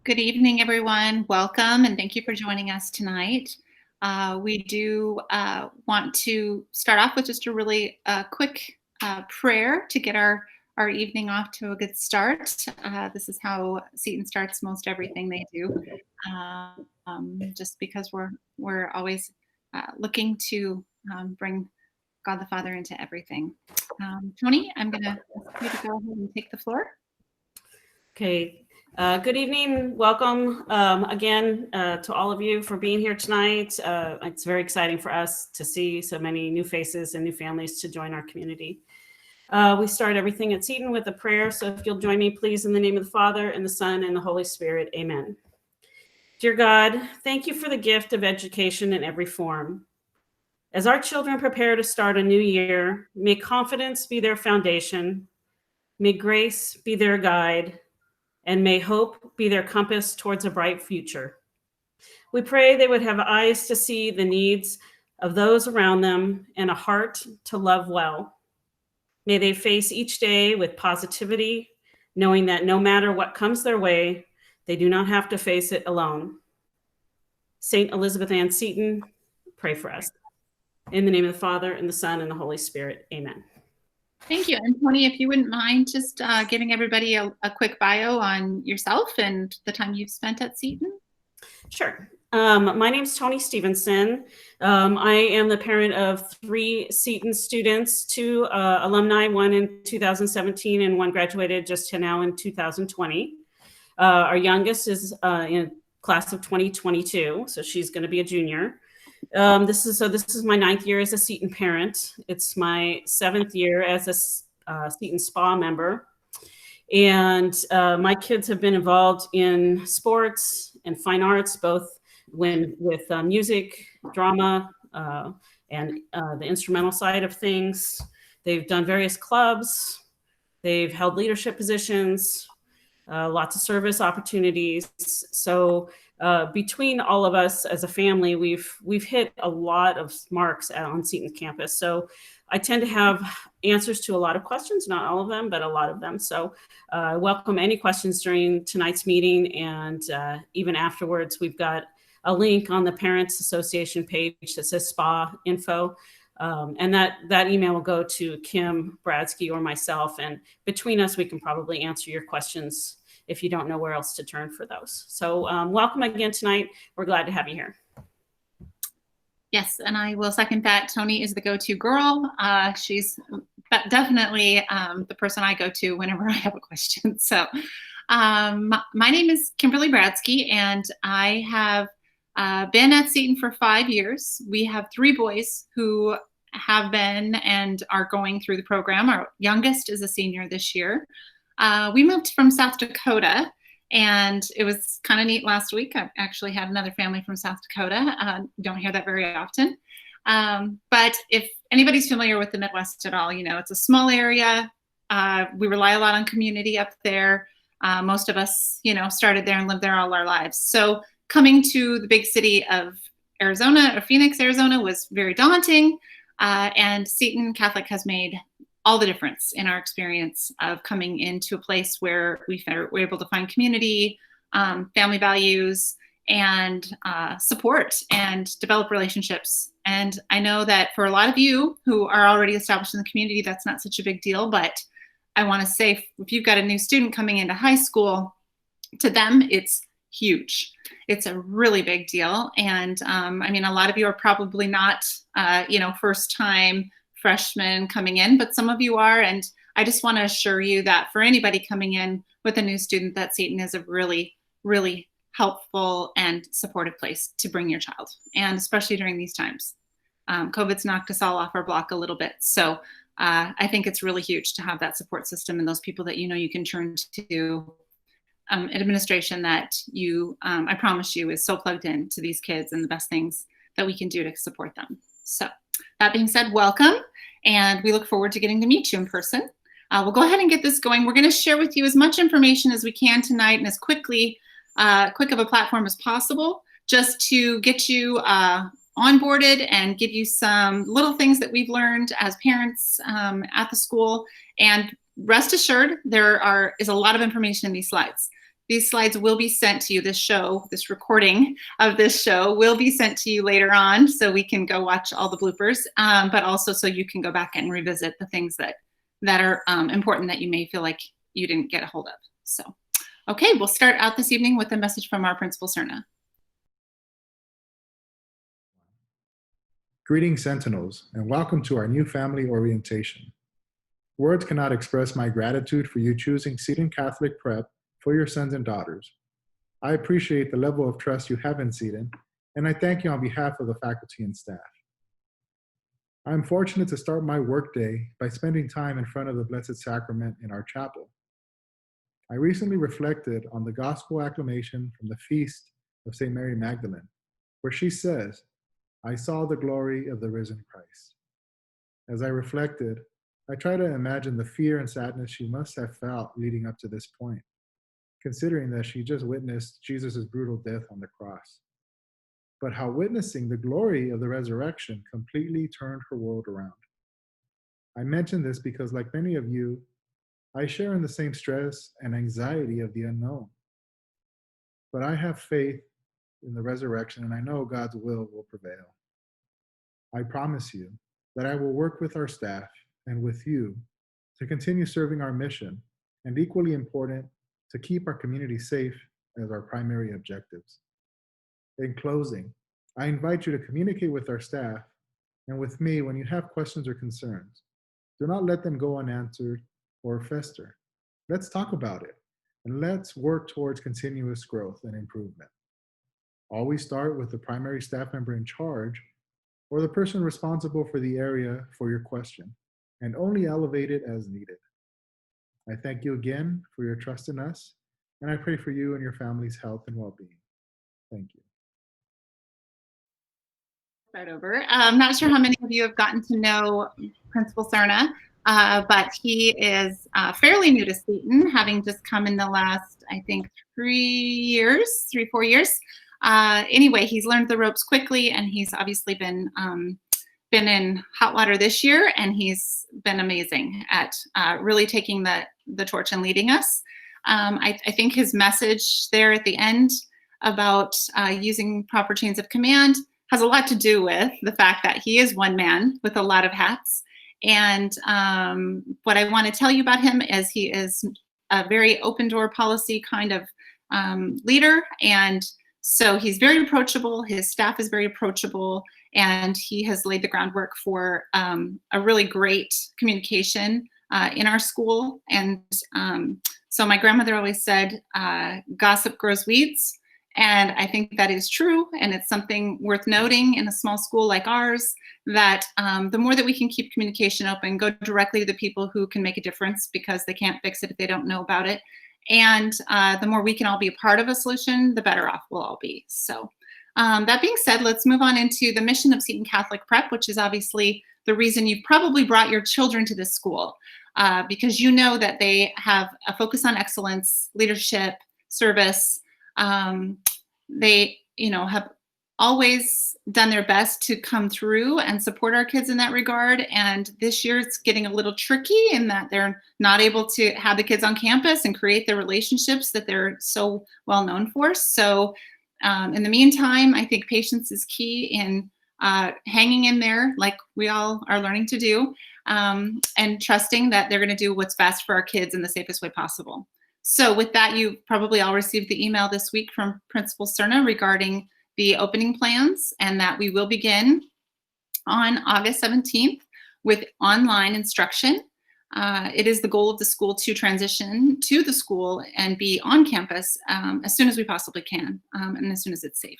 Good evening, everyone. Welcome, and thank you for joining us tonight. We do want to start off with just a really quick prayer to get our evening off to a good start. This is how Seton starts most everything they do, just because we're always looking to bring God the Father into everything. Tony, I'm going to ask you to go ahead and take the floor. Okay. Good evening. Welcome again to all of you for being here tonight. It's very exciting for us to see so many new faces and new families to join our community. We start everything at Seton with a prayer. So if you'll join me, please, in the name of the Father, and the Son, and the Holy Spirit. Amen. Dear God, thank you for the gift of education in every form. As our children prepare to start a new year, may confidence be their foundation, may grace be their guide, and may hope be their compass towards a bright future. We pray they would have eyes to see the needs of those around them and a heart to love well. May they face each day with positivity, knowing that no matter what comes their way, they do not have to face it alone. Saint Elizabeth Ann Seton, pray for us. In the name of the Father, and the Son, and the Holy Spirit. Amen. Thank you. And Tony, if you wouldn't mind just giving everybody a quick bio on yourself and the time you've spent at Seton. Sure. My name is Tony Stevenson. I am the parent of 3 Seton students, 2 alumni, one in 2017 and one graduated just now in 2020. Our youngest is in class of 2022, so she's going to be a junior. This is my 9th year as a Seton parent. It's my 7th year as a Seton SPA member. And my kids have been involved in sports and fine arts, both with music, drama, and the instrumental side of things. They've done various clubs. They've held leadership positions, lots of service opportunities. So between all of us as a family, we've hit a lot of marks on Seton's campus. So I tend to have answers to a lot of questions, not all of them, but a lot of them. So I welcome any questions during tonight's meeting, and even afterwards. We've got a link on the Parents Association page that says SPA info. And that email will go to Kim Bradsky or myself. And between us, we can probably answer your questions if you don't know where else to turn for those. So welcome again tonight. We're glad to have you here. Yes, and I will second that. Tony is the go-to girl. She's definitely the person I go to whenever I have a question. So my name is Kimberly Bradsky, and I have been at Seton for 5 years. We have 3 boys who have been and are going through the program. Our youngest is a senior this year. We moved from South Dakota, and it was kind of neat last week. I actually had another family from South Dakota. Don't hear that very often. But if anybody's familiar with the Midwest at all, you know, it's a small area. We rely a lot on community up there. Most of us, you know, started there and lived there all our lives. So coming to the big city of Arizona, or Phoenix, Arizona, was very daunting. And Seton Catholic has made all the difference in our experience of coming into a place where we're able to find community, family values, and support, and develop relationships. And I know that for a lot of you who are already established in the community, that's not such a big deal. But I want to say, if you've got a new student coming into high school, to them, it's huge. It's a really big deal. And I mean, a lot of you are probably not, first time freshmen coming in, but some of you are. And I just want to assure you that for anybody coming in with a new student, that Seton is a really, really helpful and supportive place to bring your child, and especially during these times. COVID's knocked us all off our block a little bit. So I think it's really huge to have that support system and those people that you know you can turn to. An administration that you, I promise you, is so plugged in to these kids and the best things that we can do to support them. So that being said, welcome, and we look forward to getting to meet you in person. We'll go ahead and get this going. We're going to share with you as much information as we can tonight, and as quick of a platform as possible, just to get you onboarded and give you some little things that we've learned as parents at the school. And rest assured, there is a lot of information in these slides. These slides will be sent to you. This recording of this show will be sent to you later on, so we can go watch all the bloopers, but also so you can go back and revisit the things that are important that you may feel like you didn't get a hold of. So, okay, we'll start out this evening with a message from our principal, Serna. Greetings, Sentinels, and welcome to our new family orientation. Words cannot express my gratitude for you choosing Seton Catholic Prep for your sons and daughters. I appreciate the level of trust you have in Seton, and I thank you on behalf of the faculty and staff. I am fortunate to start my workday by spending time in front of the Blessed Sacrament in our chapel. I recently reflected on the gospel acclamation from the feast of St. Mary Magdalene, where she says, "I saw the glory of the risen Christ." As I reflected, I try to imagine the fear and sadness she must have felt leading up to this point, considering that she just witnessed Jesus' brutal death on the cross, but how witnessing the glory of the resurrection completely turned her world around. I mention this because, like many of you, I share in the same stress and anxiety of the unknown. But I have faith in the resurrection, and I know God's will prevail. I promise you that I will work with our staff and with you to continue serving our mission, and equally important, to keep our community safe as our primary objectives. In closing, I invite you to communicate with our staff and with me when you have questions or concerns. Do not let them go unanswered or fester. Let's talk about it, and let's work towards continuous growth and improvement. Always start with the primary staff member in charge or the person responsible for the area for your question, and only elevate it as needed. I thank you again for your trust in us, and I pray for you and your family's health and well-being. Thank you. Right over. I'm not sure how many of you have gotten to know Principal Serna, but he is fairly new to Seton, having just come in the last, I think, 4 years. Anyway, he's learned the ropes quickly, and he's obviously been in hot water this year, and he's been amazing at really taking the torch and leading us. I think his message there at the end about using proper chains of command has a lot to do with the fact that he is one man with a lot of hats. And what I want to tell you about him is he is a very open door policy kind of leader. And so he's very approachable. His staff is very approachable. And he has laid the groundwork for a really great communication in our school. And so my grandmother always said, gossip grows weeds. And I think that is true. And it's something worth noting in a small school like ours, that the more that we can keep communication open, go directly to the people who can make a difference, because they can't fix it if they don't know about it. And the more we can all be a part of a solution, the better off we'll all be. So that being said, let's move on into the mission of Seton Catholic Prep, which is obviously the reason you've probably brought your children to this school, because you know that they have a focus on excellence, leadership, service. They, have always done their best to come through and support our kids in that regard. And this year it's getting a little tricky in that they're not able to have the kids on campus and create the relationships that they're so well known for. So in the meantime, I think patience is key in hanging in there like we all are learning to do, and trusting that they're going to do what's best for our kids in the safest way possible. So with that, you probably all received the email this week from Principal Serna regarding the opening plans, and that we will begin on August 17th with online instruction. It is the goal of the school to transition to the school and be on campus as soon as we possibly can, and as soon as it's safe.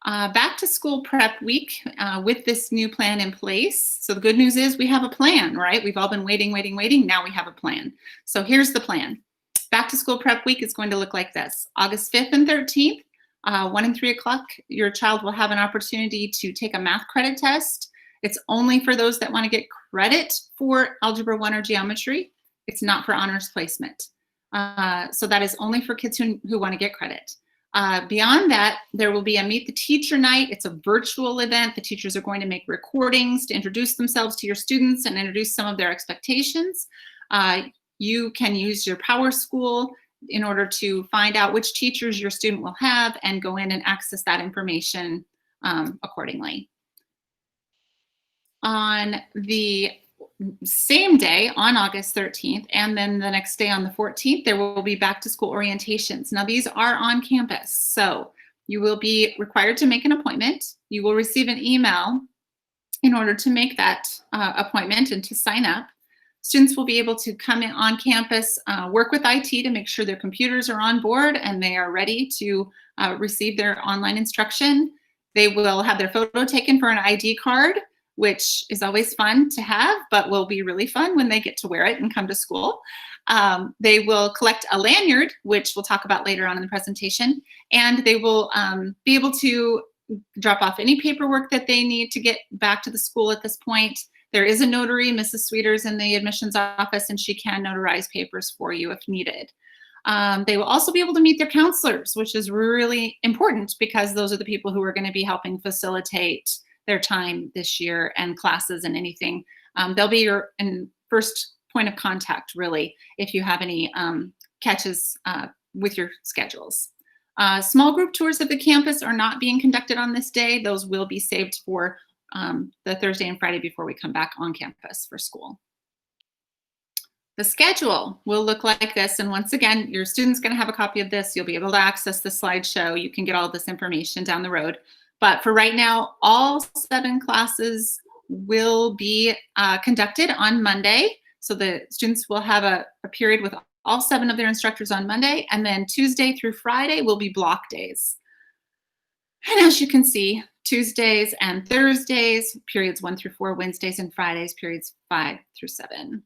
Back to school prep week with this new plan in place. So the good news is we have a plan, right? We've all been waiting. Now we have a plan. So here's the plan. Back to school prep week is going to look like this. August 5th and 13th, 1 and 3 o'clock, your child will have an opportunity to take a math credit test. It's only for those that want to get credit for Algebra 1 or geometry. It's not for honors placement. So that is only for kids who want to get credit. Beyond that, there will be a Meet the Teacher night. It's a virtual event. The teachers are going to make recordings to introduce themselves to your students and introduce some of their expectations. You can use your PowerSchool in order to find out which teachers your student will have and go in and access that information accordingly. On the same day, on August 13th, and then the next day on the 14th, there will be back to school orientations. Now, these are on campus, so you will be required to make an appointment. You will receive an email in order to make that appointment and to sign up. Students will be able to come in on campus, work with IT to make sure their computers are on board and they are ready to receive their online instruction. They will have their photo taken for an ID card, which is always fun to have, but will be really fun when they get to wear it and come to school. They will collect a lanyard, which we'll talk about later on in the presentation, and they will be able to drop off any paperwork that they need to get back to the school at this point. There is a notary, Mrs. Sweeter's in the admissions office, and she can notarize papers for you if needed. They will also be able to meet their counselors, which is really important because those are the people who are going to be helping facilitate their time this year and classes and anything. They'll be your first point of contact, really, if you have any catches with your schedules. Small group tours of the campus are not being conducted on this day. Those will be saved for the Thursday and Friday before we come back on campus for school. The schedule will look like this. And once again, your student's going to have a copy of this. You'll be able to access the slideshow. You can get all this information down the road. But for right now, all 7 classes will be conducted on Monday. So the students will have a period with all 7 of their instructors on Monday. And then Tuesday through Friday will be block days. And as you can see, Tuesdays and Thursdays, periods 1 through 4, Wednesdays and Fridays, periods 5 through 7.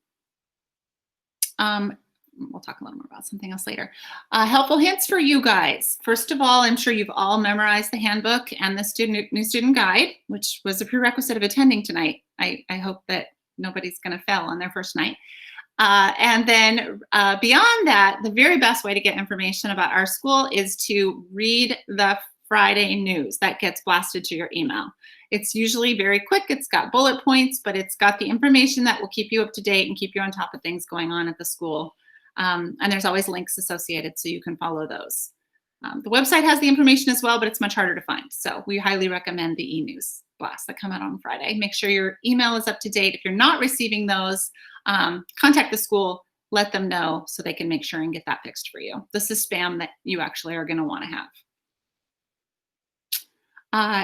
We'll talk a little more about something else later. Helpful hints for you guys. First of all, I'm sure you've all memorized the handbook and the new student guide, which was a prerequisite of attending tonight. I hope that nobody's going to fail on their first night. And then beyond that, the very best way to get information about our school is to read the Friday news that gets blasted to your email. It's usually very quick. It's got bullet points, but it's got the information that will keep you up to date and keep you on top of things going on at the school. And there's always links associated so you can follow those. The website has the information as well, but it's much harder to find. So we highly recommend the e-news blasts that come out on Friday. Make sure your email is up to date. If you're not receiving those, contact the school, let them know so they can make sure and get that fixed for you. This is spam that you actually are going to want to have.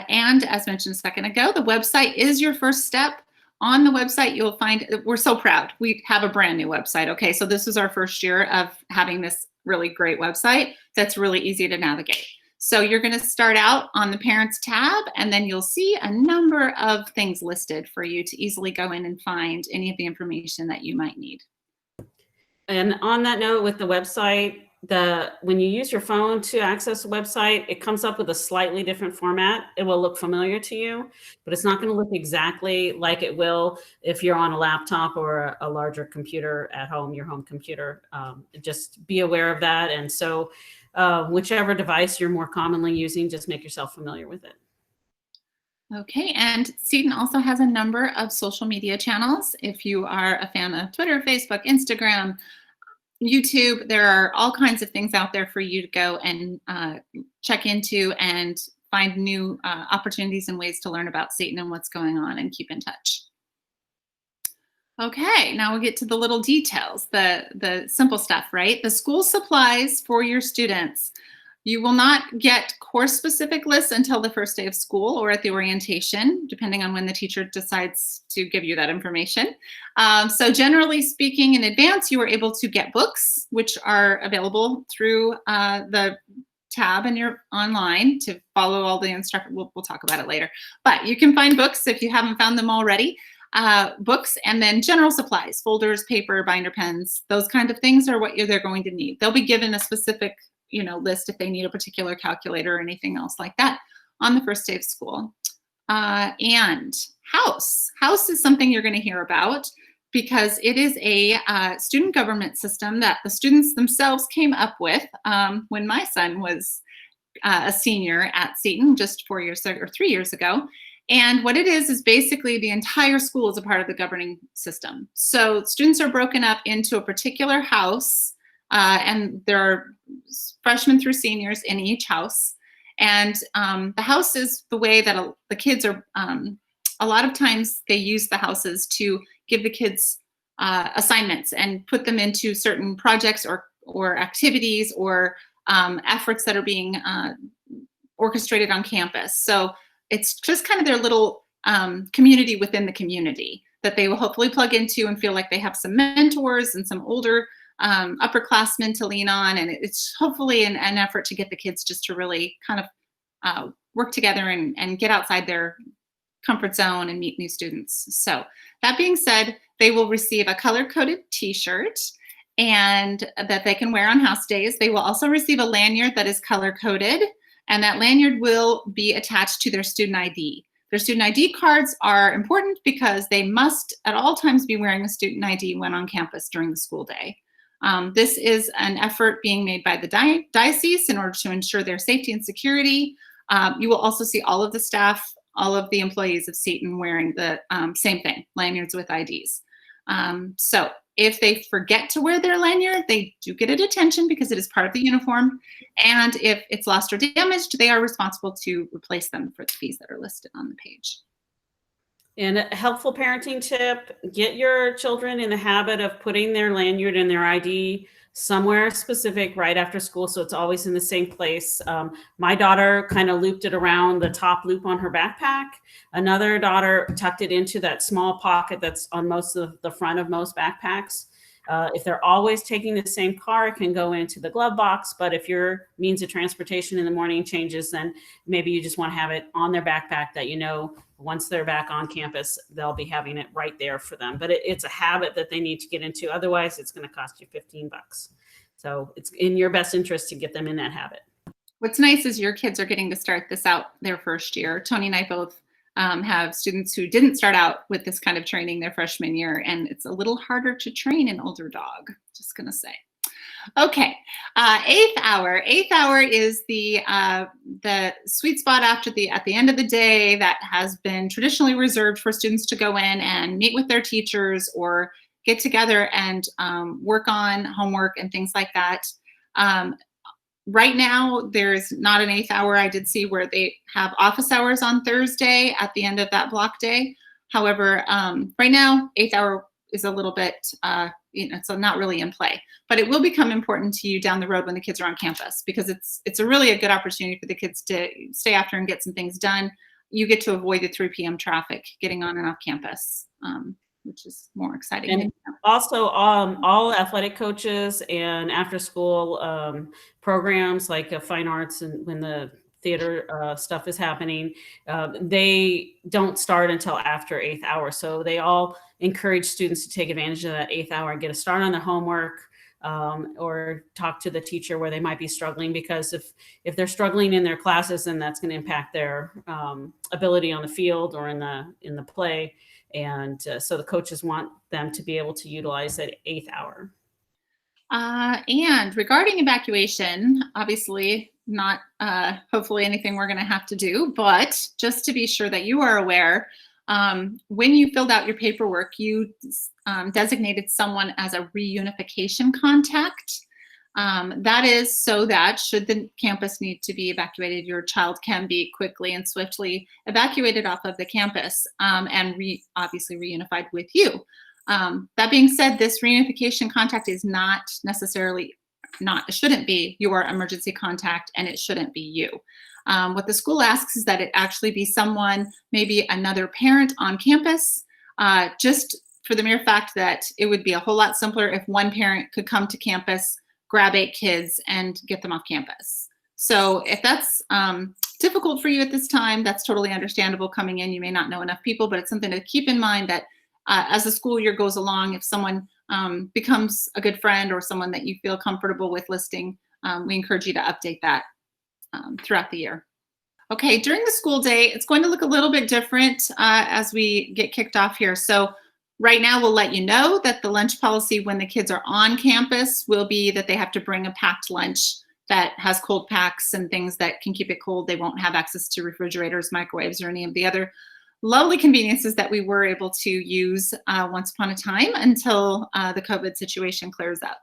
And as mentioned a second ago, the website is your first step. On the website, you'll find, we're so proud. We have a brand new website, okay? So this is our first year of having this really great website that's really easy to navigate. So you're gonna start out on the Parents tab, and then you'll see a number of things listed for you to easily go in and find any of the information that you might need. And on that note, with the website, when you use your phone to access the website, it comes up with a slightly different format. It will look familiar to you, but it's not going to look exactly like it will if you're on a laptop or a larger computer at home, your home computer. Just be aware of that. And so whichever device you're more commonly using, just make yourself familiar with it. Okay, and Seton also has a number of social media channels. If you are a fan of Twitter, Facebook, Instagram, YouTube, there are all kinds of things out there for you to go and check into and find new opportunities and ways to learn about Seton and what's going on and keep in touch. Okay, now we'll get to the little details, the simple stuff, right? The school supplies for your students. You will not get course-specific lists until the first day of school or at the orientation, depending on when the teacher decides to give you that information. So generally speaking, in advance, you are able to get books, which are available through the tab in your online to follow all the instructions. We'll talk about it later. But you can find books if you haven't found them already. Books, and then general supplies, folders, paper, binder pens, those kind of things are what they're going to need. They'll be given a specific list if they need a particular calculator or anything else like that on the first day of school. And house is something you're going to hear about because it is a student government system that the students themselves came up with when my son was a senior at Seton just 4 years or 3 years ago. And what it is basically the entire school is a part of the governing system. So students are broken up into a particular house And there are freshmen through seniors in each house. And the house is the way that the kids are, a lot of times they use the houses to give the kids assignments and put them into certain projects or activities or efforts that are being orchestrated on campus. So it's just kind of their little community within the community that they will hopefully plug into and feel like they have some mentors and some older upperclassmen to lean on. And it's hopefully an effort to get the kids just to really kind of work together and get outside their comfort zone and meet new students. So that being said, they will receive a color-coded t-shirt and that they can wear on house days. They will also receive a lanyard that is color-coded, and that lanyard will be attached to their student ID. Their student ID cards are important because they must at all times be wearing a student ID when on campus during the school day. This is an effort being made by the diocese in order to ensure their safety and security. You will also see all of the staff, all of the employees of Seton wearing the same thing, lanyards with IDs. So if they forget to wear their lanyard, they do get a detention because it is part of the uniform. And if it's lost or damaged, they are responsible to replace them for the fees that are listed on the page. And a helpful parenting tip, get your children in the habit of putting their lanyard and their ID somewhere specific right after school, so it's always in the same place. My daughter kind of looped it around the top loop on her backpack. Another daughter tucked it into that small pocket that's on most of the front of most backpacks. If they're always taking the same car, it can go into the glove box. But if your means of transportation in the morning changes, then maybe you just want to have it on their backpack that you know once they're back on campus, they'll be having it right there for them. But it's a habit that they need to get into. Otherwise, it's going to cost you $15. So it's in your best interest to get them in that habit. What's nice is your kids are getting to start this out their first year. Tony and I both have students who didn't start out with this kind of training their freshman year, and it's a little harder to train an older dog, just gonna say. Okay, eighth hour. Eighth hour is the sweet spot at the end of the day that has been traditionally reserved for students to go in and meet with their teachers or get together and work on homework and things like that. Right now, there's not an eighth hour. I did see where they have office hours on Thursday at the end of that block day. However, right now, eighth hour is a little bit, it's not really in play. But it will become important to you down the road when the kids are on campus, because it's really a good opportunity for the kids to stay after and get some things done. You get to avoid the 3 p.m. traffic getting on and off campus, which is more exciting. And also all athletic coaches and after school programs like fine arts and when the theater stuff is happening, they don't start until after eighth hour. So they all encourage students to take advantage of that eighth hour and get a start on their homework, or talk to the teacher where they might be struggling, because if they're struggling in their classes, then that's going to impact their ability on the field or in the play. And so the coaches want them to be able to utilize that eighth hour. And regarding evacuation, obviously not hopefully anything we're going to have to do, but just to be sure that you are aware, when you filled out your paperwork, you designated someone as a reunification contact. That is so that should the campus need to be evacuated, your child can be quickly and swiftly evacuated off of the campus and obviously reunified with you. That being said, this reunification contact is not necessarily, it shouldn't be your emergency contact, and it shouldn't be you. What the school asks is that it actually be someone, maybe another parent on campus, just for the mere fact that it would be a whole lot simpler if one parent could come to campus, grab 8 kids, and get them off campus. So if that's difficult for you at this time, that's totally understandable. Coming in, you may not know enough people, but it's something to keep in mind that as the school year goes along, if someone becomes a good friend or someone that you feel comfortable with listing, we encourage you to update that throughout the year. Okay, during the school day, it's going to look a little bit different as we get kicked off here. So right now, we'll let you know that the lunch policy when the kids are on campus will be that they have to bring a packed lunch that has cold packs and things that can keep it cold. They won't have access to refrigerators, microwaves, or any of the other lovely conveniences that we were able to use once upon a time until the COVID situation clears up.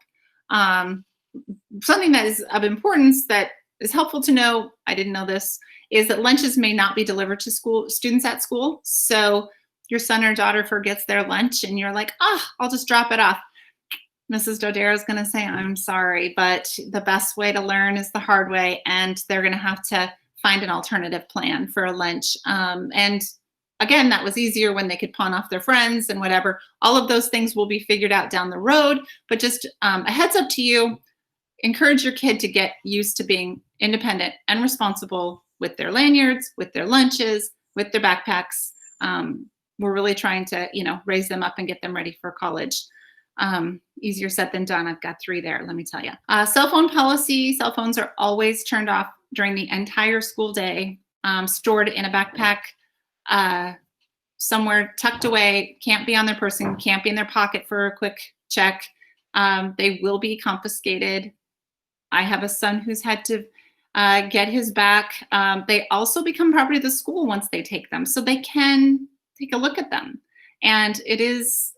something that is of importance that is helpful to know, I didn't know this, is that lunches may not be delivered to students at school. So your son or daughter forgets their lunch and you're like, I'll just drop it off. Mrs. Dodero is going to say, I'm sorry, but the best way to learn is the hard way, and they're going to have to find an alternative plan for a lunch. And again, that was easier when they could pawn off their friends and whatever. All of those things will be figured out down the road, but just a heads up to you, encourage your kid to get used to being independent and responsible with their lanyards, with their lunches, with their backpacks. We're really trying to, raise them up and get them ready for college. Easier said than done. I've got 3 there, let me tell you. Cell phone policy. Cell phones are always turned off during the entire school day, stored in a backpack, somewhere tucked away, can't be on their person, can't be in their pocket for a quick check. They will be confiscated. I have a son who's had to get his back. They also become property of the school once they take them, so they can take a look at them. And it is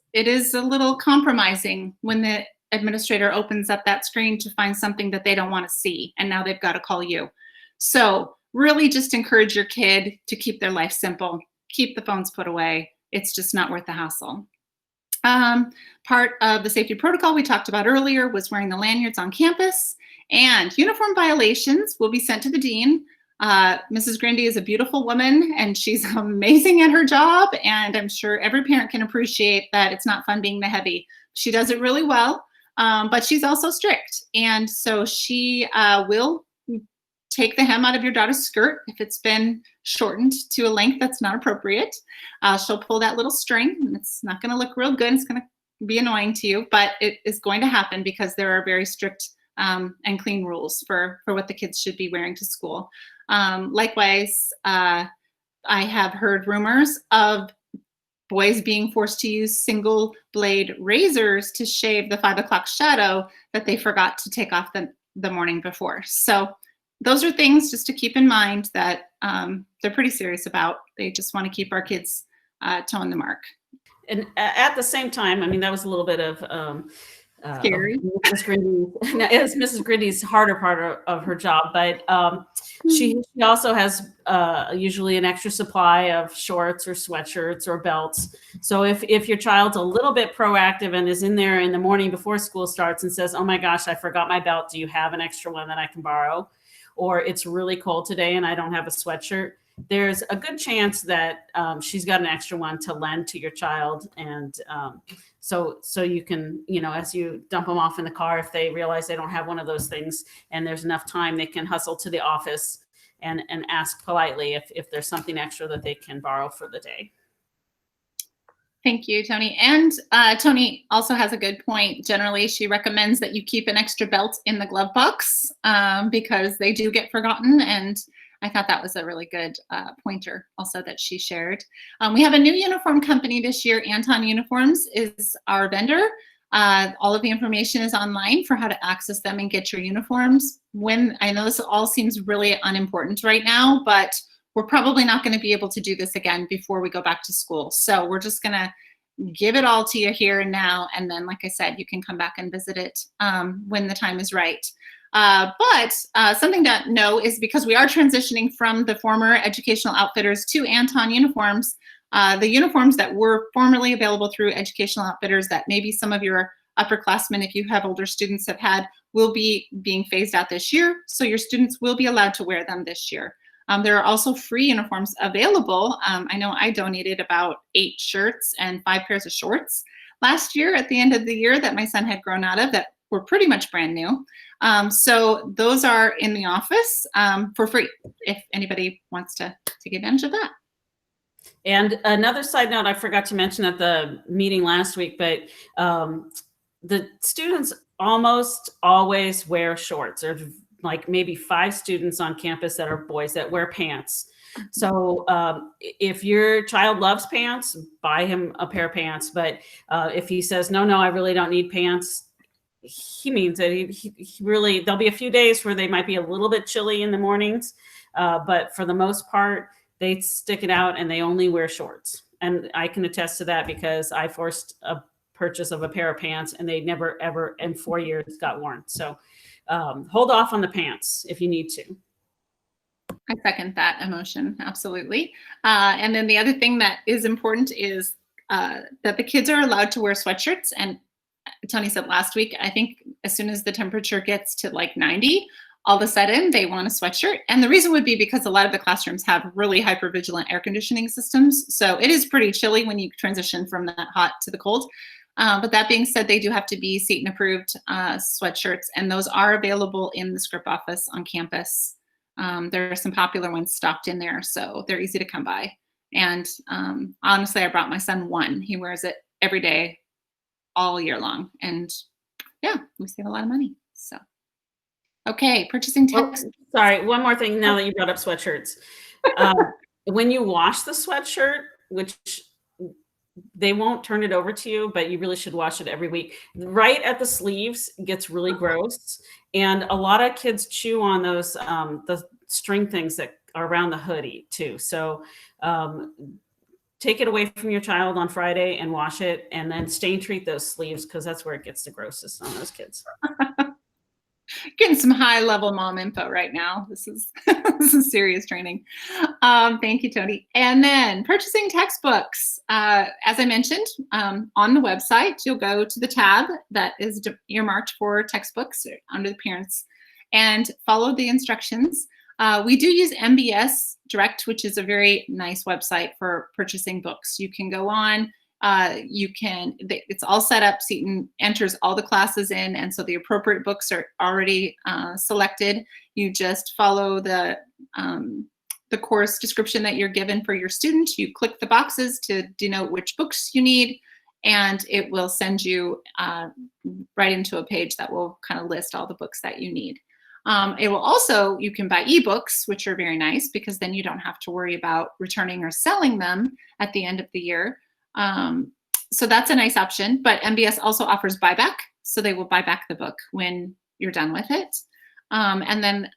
a little compromising when the administrator opens up that screen to find something that they don't want to see, and now they've got to call you. So really just encourage your kid to keep their life simple, keep the phones put away. It's just not worth the hassle. Part of the safety protocol we talked about earlier was wearing the lanyards on campus, and uniform violations will be sent to the dean. Mrs. Grindy is a beautiful woman, and she's amazing at her job, and I'm sure every parent can appreciate that it's not fun being the heavy. She does it really well, but she's also strict, and so she will take the hem out of your daughter's skirt if it's been shortened to a length that's not appropriate. She'll pull that little string, and it's not going to look real good. It's going to be annoying to you, but it is going to happen because there are very strict and clean rules for what the kids should be wearing to school. Likewise, I have heard rumors of boys being forced to use single blade razors to shave the 5 o'clock shadow that they forgot to take off the morning before. So those are things just to keep in mind that they're pretty serious about. They just want to keep our kids toeing the mark. And at the same time, I mean, that was a little bit of scary. Mrs. Grindy's harder part of her job, but she also has usually an extra supply of shorts or sweatshirts or belts. So if your child's a little bit proactive and is in there in the morning before school starts and says, oh my gosh, I forgot my belt. Do you have an extra one that I can borrow? Or it's really cold today and I don't have a sweatshirt. There's a good chance that she's got an extra one to lend to your child. And so you can, as you dump them off in the car, if they realize they don't have one of those things and there's enough time, they can hustle to the office and ask politely if there's something extra that they can borrow for the day. Thank you, Tony. And Tony also has a good point. Generally, she recommends that you keep an extra belt in the glove box because they do get forgotten. And I thought that was a really good pointer also that she shared. We have a new uniform company this year. Anton Uniforms is our vendor. All of the information is online for how to access them and get your uniforms. I know this all seems really unimportant right now, but we're probably not going to be able to do this again before we go back to school. So we're just going to give it all to you here and now. And then, like I said, you can come back and visit it when the time is right. But something to know is because we are transitioning from the former Educational Outfitters to Anton Uniforms, the uniforms that were formerly available through Educational Outfitters that maybe some of your upperclassmen, if you have older students, have had, will be being phased out this year. So your students will be allowed to wear them this year. There are also free uniforms available. I know I donated about 8 shirts and 5 pairs of shorts last year at the end of the year that my son had grown out of that were pretty much brand new. So those are in the office for free if anybody wants to take advantage of that. And another side note I forgot to mention at the meeting last week, but the students almost always wear shorts. There's like maybe 5 students on campus that are boys that wear pants. So if your child loves pants, buy him a pair of pants. But if he says, no, I really don't need pants, he means it. He really, there'll be a few days where they might be a little bit chilly in the mornings. But for the most part, they stick it out and they only wear shorts. And I can attest to that because I forced a purchase of a pair of pants, and they never ever in 4 years got worn. So hold off on the pants if you need to. I second that emotion, absolutely. And then the other thing that is important is that the kids are allowed to wear sweatshirts. And Tony said last week, I think as soon as the temperature gets to like 90, all of a sudden they want a sweatshirt. And the reason would be because a lot of the classrooms have really hypervigilant air conditioning systems. So it is pretty chilly when you transition from that hot to the cold. But that being said, they do have to be Seton approved sweatshirts, and those are available in the SCRIP office on campus. There are some popular ones stocked in there, so they're easy to come by. And honestly, I brought my son one. He wears it every day, all year long. And yeah, we save a lot of money. So, okay, purchasing text. Oh, sorry, one more thing now that you brought up sweatshirts. When you wash the sweatshirt, which they won't turn it over to you, but you really should wash it every week. Right at the sleeves gets really gross. And a lot of kids chew on those, the string things that are around the hoodie too. So take it away from your child on Friday and wash it, and then stain treat those sleeves, because that's where it gets the grossest on those kids. Getting some high level mom info right now. This is this is serious training. Thank you, Tony. And then purchasing textbooks. As I mentioned, on the website, you'll go to the tab that is earmarked for textbooks under the parents and follow the instructions. We do use MBS Direct, which is a very nice website for purchasing books. You can go on. It's all set up. Seton enters all the classes in, and so the appropriate books are already selected. You just follow the course description that you're given for your student. You click the boxes to denote which books you need, and it will send you right into a page that will kind of list all the books that you need. It will also, you can buy ebooks, which are very nice because then you don't have to worry about returning or selling them at the end of the year. So that's a nice option, but MBS also offers buyback. So they will buy back the book when you're done with it. And then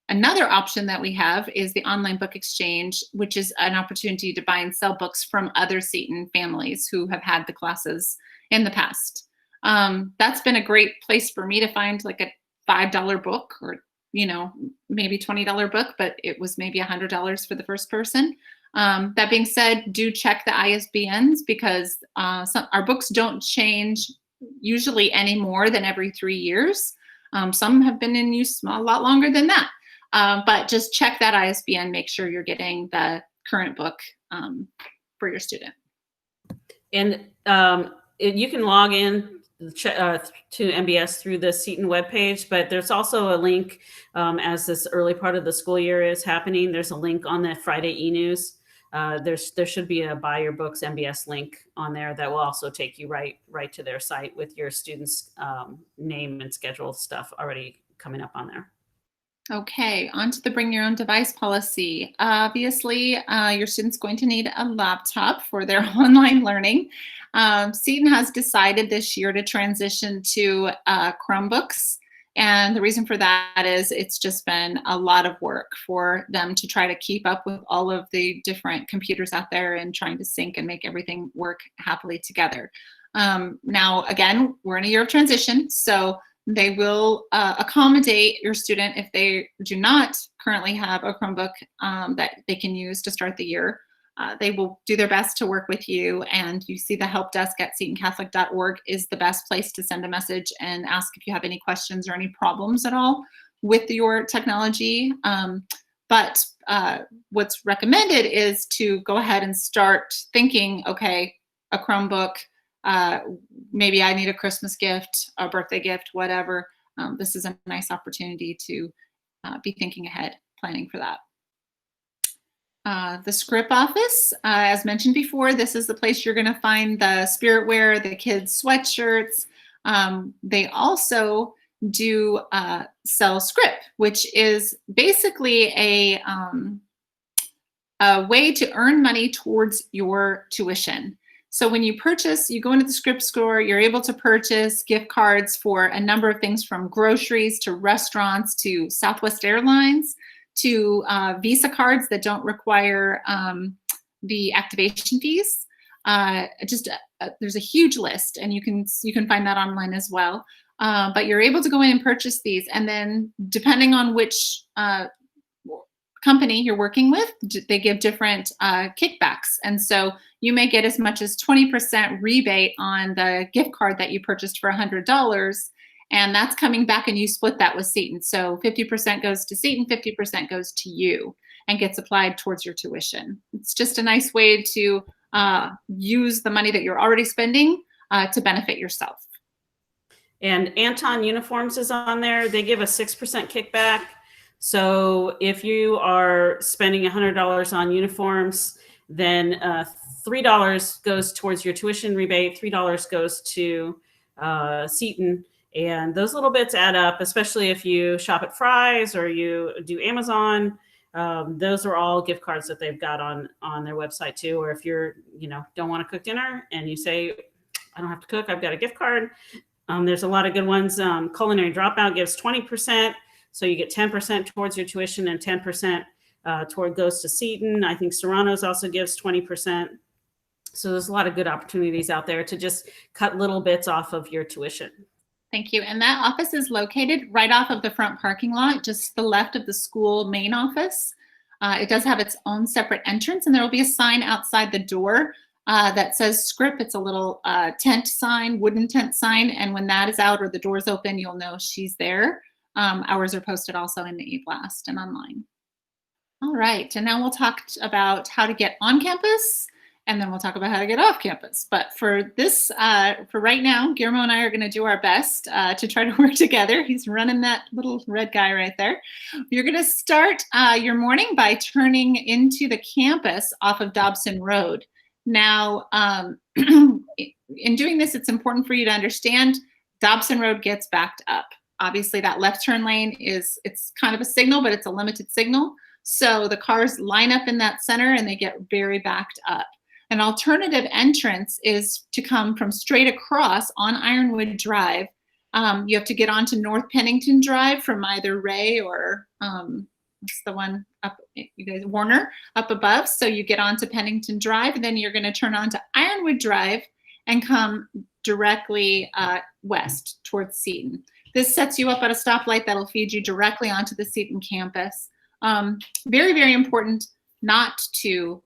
another option that we have is the online book exchange, which is an opportunity to buy and sell books from other Seton families who have had the classes in the past. That's been a great place for me to find like a $5 book, or, you know, maybe $20 book, but it was maybe $100 for the first person. That being said, do check the ISBNs, because our books don't change usually any more than every 3 years. Some have been in use a lot longer than that. But just check that ISBN, make sure you're getting the current book for your student. And you can log in to MBS through the Seton webpage, but there's also a link as this early part of the school year is happening. There's a link on the Friday e-news. There should be a buy your books MBS link on there that will also take you right to their site with your students' name and schedule stuff already coming up on there. Okay, on to the bring your own device policy. Obviously, your student's going to need a laptop for their online learning. Seton has decided this year to transition to Chromebooks. And the reason for that is it's just been a lot of work for them to try to keep up with all of the different computers out there and trying to sync and make everything work happily together. Now, again, we're in a year of transition, so they will accommodate your student if they do not currently have a Chromebook that they can use to start the year. They will do their best to work with you, and you see the help desk at setoncatholic.org is the best place to send a message and ask if you have any questions or any problems at all with your technology. But what's recommended is to go ahead and start thinking, okay, a Chromebook, maybe I need a Christmas gift, a birthday gift, whatever. This is a nice opportunity to be thinking ahead, planning for that. The SCRIP office, as mentioned before, this is the place you're going to find the spirit wear, the kids' sweatshirts. They also do sell SCRIP, which is basically a way to earn money towards your tuition. So when you purchase, you go into the SCRIP store, you're able to purchase gift cards for a number of things, from groceries to restaurants to Southwest Airlines to Visa cards that don't require the activation fees. There's a huge list, and you can find that online as well. But you're able to go in and purchase these, and then depending on which company you're working with, they give different kickbacks. And so you may get as much as 20% rebate on the gift card that you purchased for $100. And that's coming back, and you split that with Seton. So 50% goes to Seton, 50% goes to you and gets applied towards your tuition. It's just a nice way to use the money that you're already spending to benefit yourself. And Anton Uniforms is on there. They give a 6% kickback. So if you are spending $100 on uniforms, then $3 goes towards your tuition rebate, $3 goes to Seton. And those little bits add up, especially if you shop at Fry's or you do Amazon. Those are all gift cards that they've got on their website too. Or if you're, don't want to cook dinner and you say, I don't have to cook, I've got a gift card. There's a lot of good ones. Culinary Dropout gives 20%. So you get 10% towards your tuition and 10% goes to Seton. I think Serrano's also gives 20%. So there's a lot of good opportunities out there to just cut little bits off of your tuition. Thank you. And that office is located right off of the front parking lot, just to the left of the school main office. It does have its own separate entrance, and there will be a sign outside the door that says SCRIP. It's a little tent sign, wooden tent sign. And when that is out or the door's open, you'll know she's there. Hours are posted also in the e-blast and online. All right, and now we'll talk about how to get on campus, and then we'll talk about how to get off campus. But for this, for right now, Guillermo and I are gonna do our best to try to work together. He's running that little red guy right there. You're gonna start your morning by turning into the campus off of Dobson Road. Now, in doing this, it's important for you to understand Dobson Road gets backed up. Obviously, that left turn lane it's kind of a signal, but it's a limited signal. So the cars line up in that center and they get very backed up. An alternative entrance is to come from straight across on Ironwood Drive. You have to get onto North Pennington Drive from either Ray or what's the one up, you guys, Warner up above. So you get onto Pennington Drive, and then you're going to turn onto Ironwood Drive and come directly west towards Seton. This sets you up at a stoplight that'll feed you directly onto the Seton campus. Very, very important not to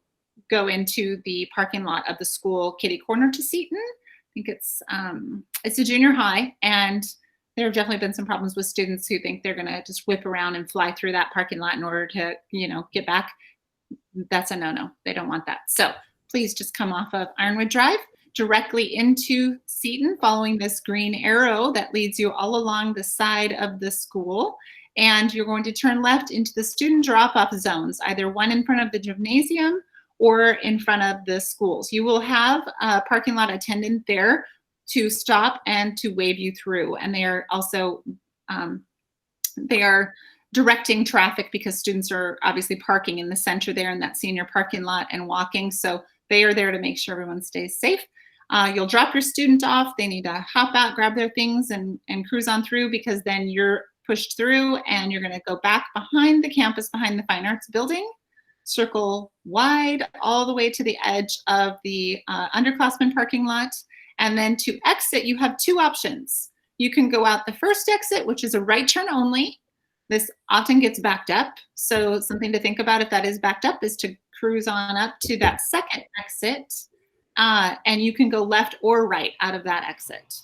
go into the parking lot of the school kitty corner to Seton. I think it's a junior high, and there have definitely been some problems with students who think they're gonna just whip around and fly through that parking lot in order to, get back. That's a no-no. They don't want that. So please just come off of Ironwood Drive directly into Seton, following this green arrow that leads you all along the side of the school. And you're going to turn left into the student drop-off zones, either one in front of the gymnasium or in front of the schools. You will have a parking lot attendant there to stop and to wave you through. And they are also, they are directing traffic because students are obviously parking in the center there in that senior parking lot and walking. So they are there to make sure everyone stays safe. You'll drop your student off. They need to hop out, grab their things, and cruise on through, because then you're pushed through and you're gonna go back behind the campus, behind the Fine Arts building, circle wide all the way to the edge of the underclassmen parking lot. And then to exit, you have two options. You can go out the first exit, which is a right turn only. This often gets backed up. So something to think about if that is backed up is to cruise on up to that second exit. And you can go left or right out of that exit.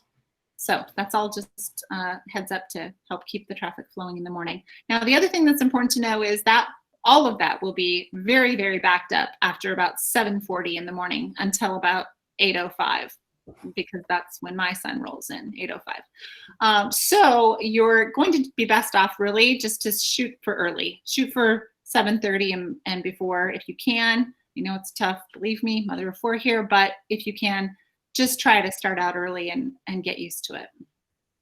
So that's all just heads up to help keep the traffic flowing in the morning. Now, the other thing that's important to know is that all of that will be very, very backed up after about 7:40 in the morning until about 8:05, because that's when my son rolls in, 8:05. So you're going to be best off really just to shoot for early. Shoot for 7:30 and before if you can. You know, it's tough, believe me, mother of four here, but if you can, just try to start out early and get used to it.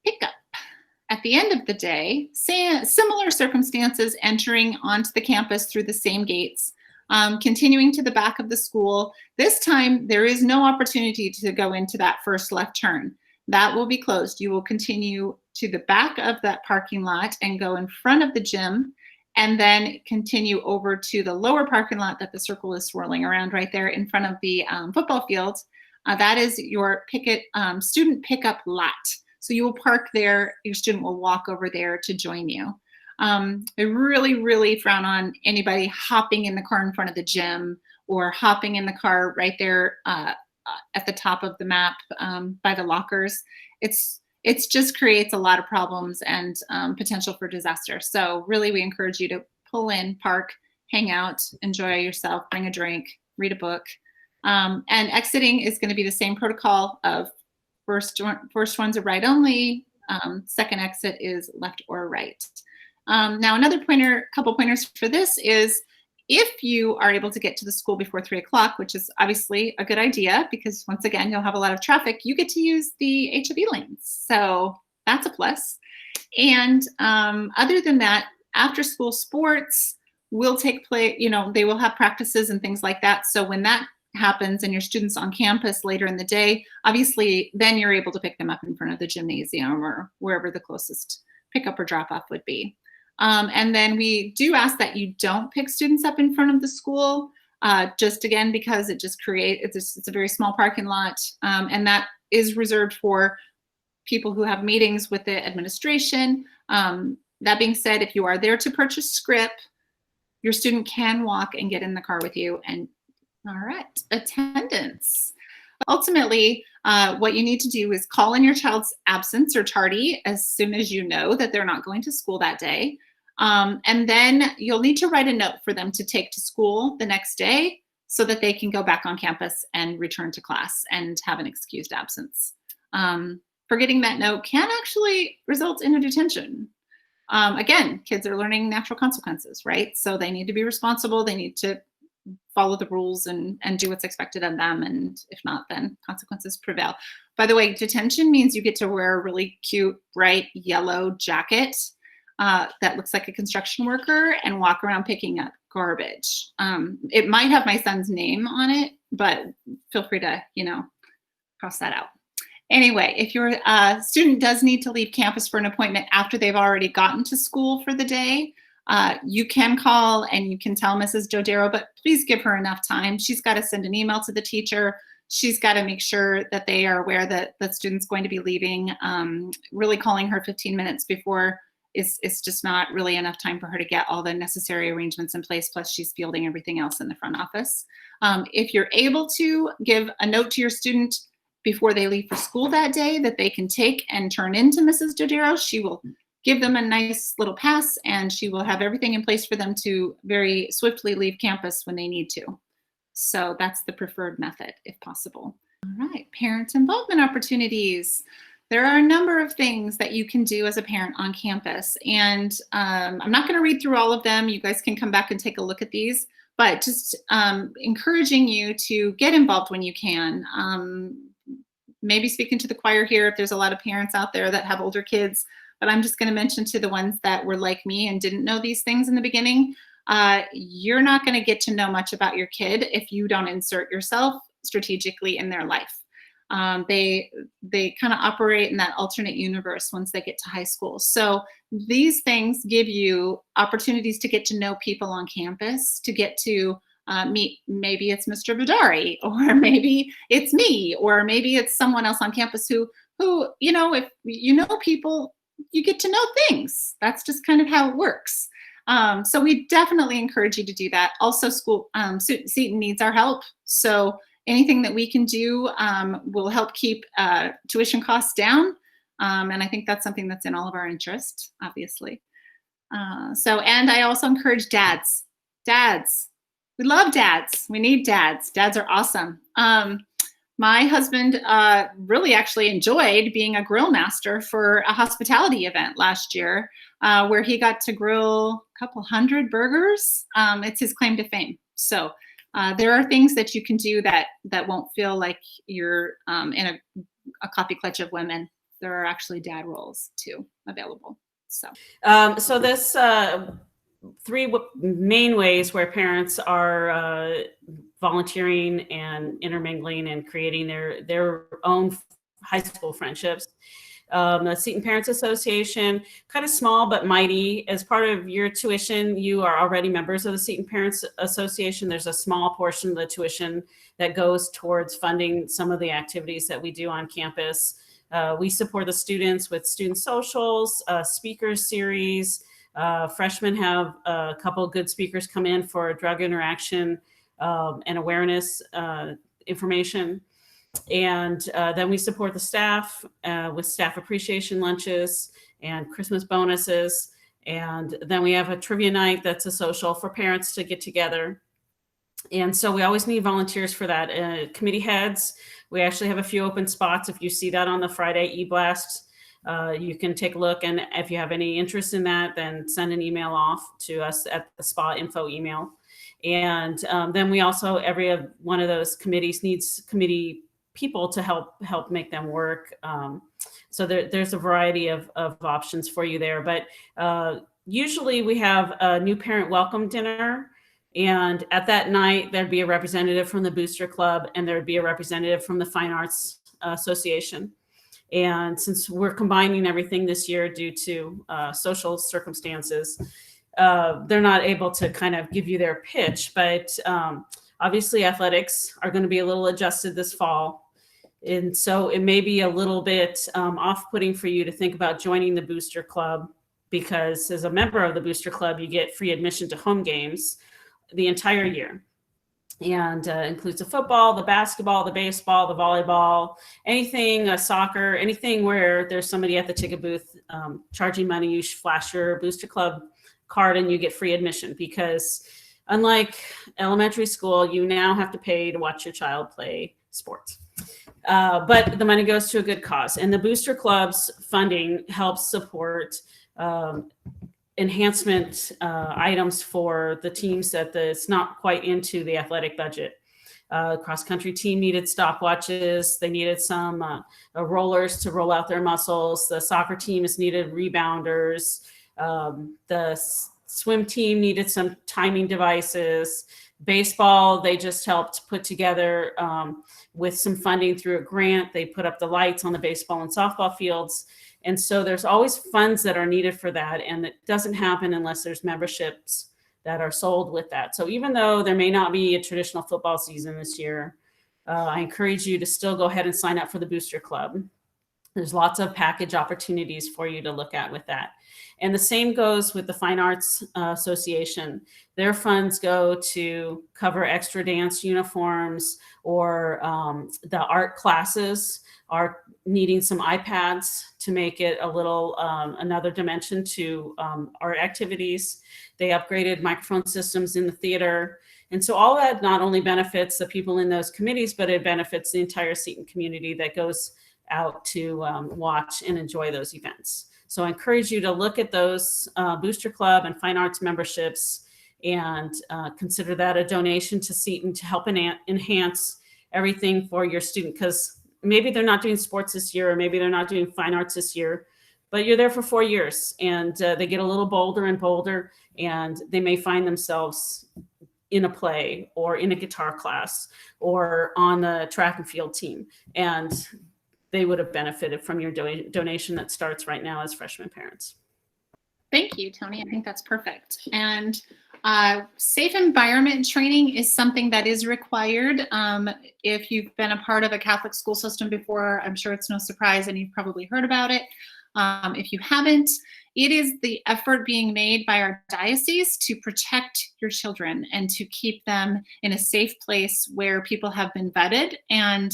Pickup. At the end of the day, similar circumstances, entering onto the campus through the same gates, continuing to the back of the school. This time, there is no opportunity to go into that first left turn. That will be closed. You will continue to the back of that parking lot and go in front of the gym and then continue over to the lower parking lot that the circle is swirling around right there in front of the football field. That is your student pickup lot. So you will park there, your student will walk over there to join you. I really, really frown on anybody hopping in the car in front of the gym or hopping in the car right there at the top of the map by the lockers. It just creates a lot of problems and potential for disaster. So really, we encourage you to pull in, park, hang out, enjoy yourself, bring a drink, read a book. And exiting is going to be the same protocol of first one's a right only, second exit is left or right. Now, another couple pointers for this is if you are able to get to the school before 3 o'clock, which is obviously a good idea because once again, you'll have a lot of traffic, you get to use the HOV lanes. So that's a plus. And other than that, after school sports will take place, they will have practices and things like that. So when that happens and your students on campus later in the day, obviously then you're able to pick them up in front of the gymnasium or wherever the closest pickup or drop off would be. And then we do ask that you don't pick students up in front of the school, just again, because it just it's a very small parking lot. And that is reserved for people who have meetings with the administration. That being said, if you are there to purchase SCRIP, your student can walk and get in the car with you. And all right, attendance. Ultimately, what you need to do is call in your child's absence or tardy as soon as you know that they're not going to school that day. And then you'll need to write a note for them to take to school the next day so that they can go back on campus and return to class and have an excused absence. Forgetting that note can actually result in a detention. Again, kids are learning natural consequences, right? So they need to be responsible. They need to follow the rules and do what's expected of them. And if not, then consequences prevail. By the way, detention means you get to wear a really cute, bright yellow jacket that looks like a construction worker and walk around picking up garbage. It might have my son's name on it, but feel free to, cross that out. Anyway, if your student does need to leave campus for an appointment after they've already gotten to school for the day, you can call and you can tell Mrs. Dodero, but please give her enough time. She's got to send an email to the teacher. She's got to make sure that they are aware that the student's going to be leaving. Really calling her 15 minutes before is just not really enough time for her to get all the necessary arrangements in place, plus she's fielding everything else in the front office. If you're able to give a note to your student before they leave for school that day that they can take and turn into Mrs. Dodero, she will give them a nice little pass and she will have everything in place for them to very swiftly leave campus when they need to. So that's the preferred method if possible. All right, parent involvement opportunities. There are a number of things that you can do as a parent on campus, and I'm not going to read through all of them. You guys can come back and take a look at these, but just encouraging you to get involved when you can. Maybe speaking to the choir here if there's a lot of parents out there that have older kids, but I'm just going to mention to the ones that were like me and didn't know these things in the beginning, you're not going to get to know much about your kid if you don't insert yourself strategically in their life. They kind of operate in that alternate universe once they get to high school. So these things give you opportunities to get to know people on campus, to get to meet, maybe it's Mr. Vidari, or maybe it's me, or maybe it's someone else on campus who, if you know people, you get to know things. That's just kind of how it works. So we definitely encourage you to do that. Also, Seton needs our help. So anything that we can do will help keep tuition costs down. And I think that's something that's in all of our interest, obviously. And I also encourage dads. Dads, we love dads. We need dads. Dads are awesome. My husband really actually enjoyed being a grill master for a hospitality event last year where he got to grill a couple hundred burgers. It's his claim to fame. So there are things that you can do that won't feel like you're in a copy clutch of women. There are actually dad roles too available. So this three main ways where parents are volunteering and intermingling and creating their own high school friendships. The Seton Parents Association, kind of small but mighty. As part of your tuition, you are already members of the Seton Parents Association. There's a small portion of the tuition that goes towards funding some of the activities that we do on campus. We support the students with student socials, speakers series. Freshmen have a couple of good speakers come in for drug interaction and awareness information. And then we support the staff with staff appreciation lunches and Christmas bonuses. And then we have a trivia night that's a social for parents to get together. And so we always need volunteers for that. Committee heads, we actually have a few open spots. If you see that on the Friday e-blast, you can take a look. And if you have any interest in that, then send an email off to us at the SPA info email. And then we also, every one of those committees needs committee people to help make them work. So there's a variety of options for you there. But usually we have a new parent welcome dinner. And at that night, there'd be a representative from the Booster Club and there'd be a representative from the Fine Arts Association. And since we're combining everything this year due to social circumstances, they're not able to kind of give you their pitch, but obviously athletics are going to be a little adjusted this fall. And so it may be a little bit off-putting for you to think about joining the Booster Club, because as a member of the Booster Club, you get free admission to home games the entire year. And includes the football, the basketball, the baseball, the volleyball, anything, soccer, anything where there's somebody at the ticket booth charging money. You flash your Booster Club card and you get free admission, because unlike elementary school, you now have to pay to watch your child play sports. But the money goes to a good cause. And the Booster Club's funding helps support enhancement items for the teams that it's not quite into the athletic budget. Cross country team needed stopwatches. They needed some rollers to roll out their muscles. The soccer team has needed rebounders. The swim team needed some timing devices. Baseball, they just helped put together with some funding through a grant. They put up the lights on the baseball and softball fields. And so there's always funds that are needed for that. And it doesn't happen unless there's memberships that are sold with that. So even though there may not be a traditional football season this year, I encourage you to still go ahead and sign up for the Booster Club. There's lots of package opportunities for you to look at with that. And the same goes with the Fine Arts Association. Their funds go to cover extra dance uniforms, or the art classes are needing some iPads to make it a little another dimension to art activities. They upgraded microphone systems in the theater. And so all that not only benefits the people in those committees, but it benefits the entire Seton community that goes out to watch and enjoy those events. So I encourage you to look at those Booster Club and Fine Arts memberships and consider that a donation to Seton to help enhance everything for your student, because maybe they're not doing sports this year, or maybe they're not doing fine arts this year, but you're there for 4 years, and they get a little bolder and bolder, and they may find themselves in a play or in a guitar class or on the track and field team. And they would have benefited from your donation that starts right now as freshman parents. Thank you, Tony. I think that's perfect. And safe environment training is something that is required. If you've been a part of a Catholic school system before, I'm sure it's no surprise and you've probably heard about it. If you haven't, it is the effort being made by our diocese to protect your children and to keep them in a safe place where people have been vetted. And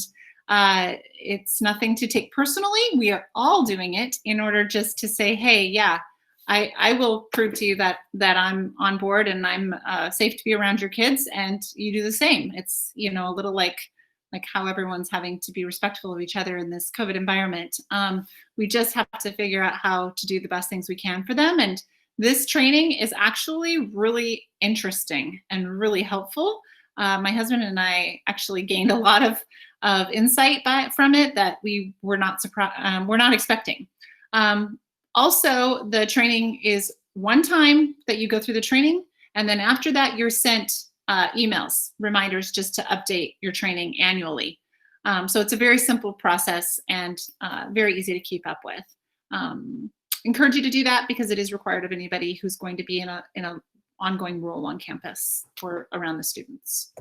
it's nothing to take personally. We are all doing it in order just to say, hey, yeah, I will prove to you that I'm on board and I'm safe to be around your kids, and you do the same. It's, you know, a little like how everyone's having to be respectful of each other in this COVID environment. We just have to figure out how to do the best things we can for them. And this training is actually really interesting and really helpful. My husband and I actually gained a lot of insight from it that we were not surprised, we're not expecting. Also, the training is one time that you go through the training, and then after that, you're sent emails, reminders just to update your training annually. So it's a very simple process and very easy to keep up with. Encourage you to do that because it is required of anybody who's going to be in a ongoing role on campus or around the students.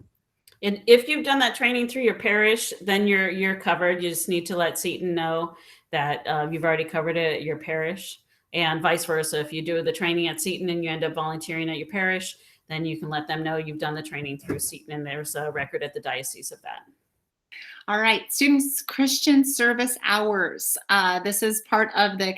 And if you've done that training through your parish, then you're covered. You just need to let Seton know that you've already covered it at your parish, and vice versa. If you do the training at Seton and you end up volunteering at your parish, then you can let them know you've done the training through Seton, and there's a record at the diocese of that. All right, students' Christian service hours. This is part of the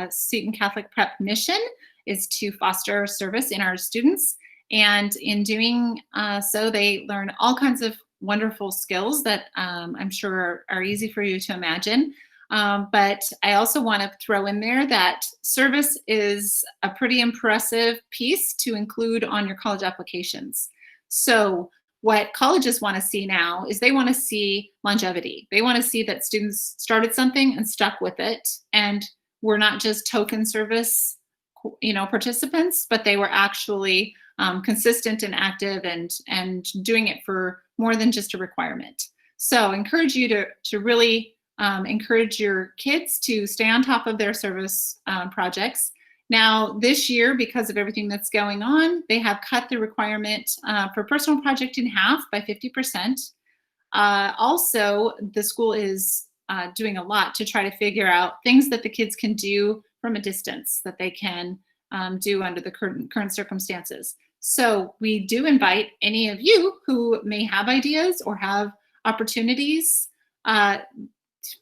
Seton Catholic Prep mission, is to foster service in our students. And in doing so, they learn all kinds of wonderful skills that I'm sure are easy for you to imagine. But I also want to throw in there that service is a pretty impressive piece to include on your college applications. So what colleges want to see now is they want to see longevity. They want to see that students started something and stuck with it, and we're not just token service, participants, but they were actually consistent and active and doing it for more than just a requirement. So I encourage you to really encourage your kids to stay on top of their service projects. Now, this year, because of everything that's going on, they have cut the requirement for personal project in half by 50%. Also, the school is doing a lot to try to figure out things that the kids can do from a distance that they can do under the current circumstances. So we do invite any of you who may have ideas or have opportunities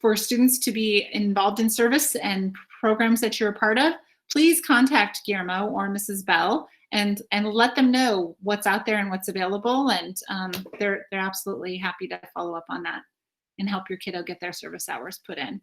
for students to be involved in service and programs that you're a part of. Please contact Guillermo or Mrs. Bell and let them know what's out there and what's available. And they're absolutely happy to follow up on that and help your kiddo get their service hours put in.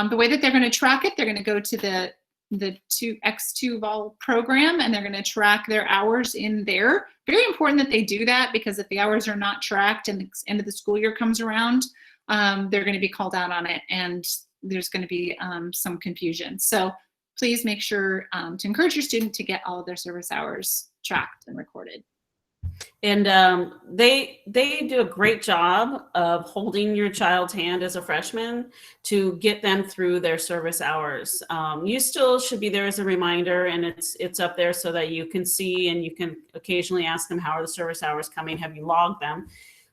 The way that they're going to track it, they're going to go to the X2 Vol program, and they're going to track their hours in there. Very important that they do that, because if the hours are not tracked and the end of the school year comes around, they're going to be called out on it, and there's going to be some confusion. So please make sure to encourage your student to get all of their service hours tracked and recorded. And they do a great job of holding your child's hand as a freshman to get them through their service hours. You still should be there as a reminder, and it's up there so that you can see, and you can occasionally ask them, how are the service hours coming? Have you logged them?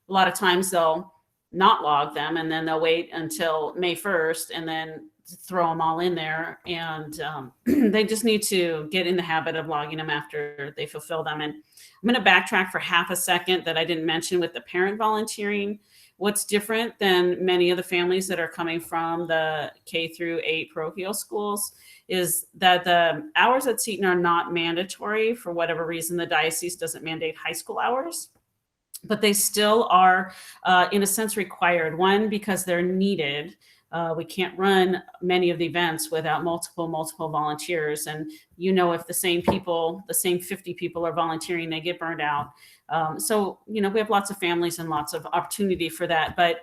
A lot of times they'll not log them, and then they'll wait until May 1st and then throw them all in there. And they just need to get in the habit of logging them after they fulfill them. And I'm going to backtrack for half a second that I didn't mention with the parent volunteering. What's different than many of the families that are coming from the K-8 parochial schools is that the hours at Seton are not mandatory. For whatever reason, the diocese doesn't mandate high school hours, but they still are, in a sense, required. One, because they're needed. We can't run many of the events without multiple volunteers. And if the same 50 people are volunteering, they get burned out. So we have lots of families and lots of opportunity for that. But